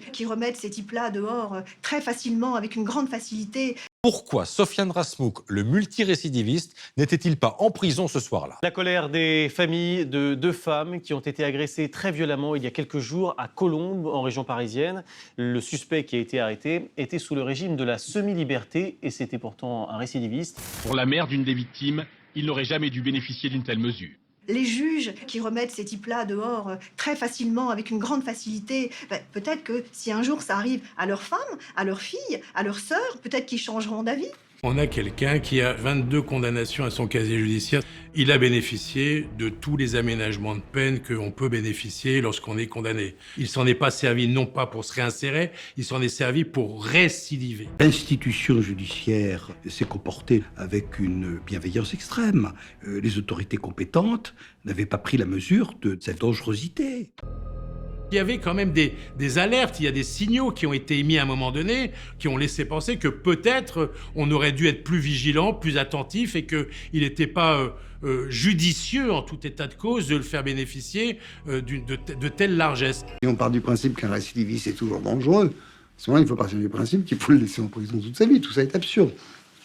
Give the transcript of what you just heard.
juges qui remettent ces types-là dehors très facilement, avec une grande facilité. Pourquoi Sofiane Rasmouk, le multirécidiviste, n'était-il pas en prison ce soir-là? La colère des familles de deux femmes qui ont été agressées très violemment il y a quelques jours à Colombes, en région parisienne. Le suspect qui a été arrêté était sous le régime de la semi-liberté et c'était pourtant un récidiviste. Pour la mère d'une des victimes, il n'aurait jamais dû bénéficier d'une telle mesure. Les juges qui remettent ces types-là dehors très facilement, avec une grande facilité, peut-être que si un jour ça arrive à leur femme, à leur fille, à leur sœur, peut-être qu'ils changeront d'avis. On a quelqu'un qui a 22 condamnations à son casier judiciaire. Il a bénéficié de tous les aménagements de peine qu'on peut bénéficier lorsqu'on est condamné. Il s'en est pas servi non pas pour se réinsérer, il s'en est servi pour récidiver. L'institution judiciaire s'est comportée avec une bienveillance extrême. Les autorités compétentes n'avaient pas pris la mesure de cette dangerosité. Il y avait quand même des alertes, il y a des signaux qui ont été émis à un moment donné, qui ont laissé penser que peut-être on aurait dû être plus vigilant, plus attentif et qu'il n'était pas judicieux en tout état de cause de le faire bénéficier de telle largesse. Et on part du principe qu'un récidiviste est toujours dangereux. À ce moment-là, il faut partir du principe qu'il faut le laisser en prison toute sa vie. Tout ça est absurde.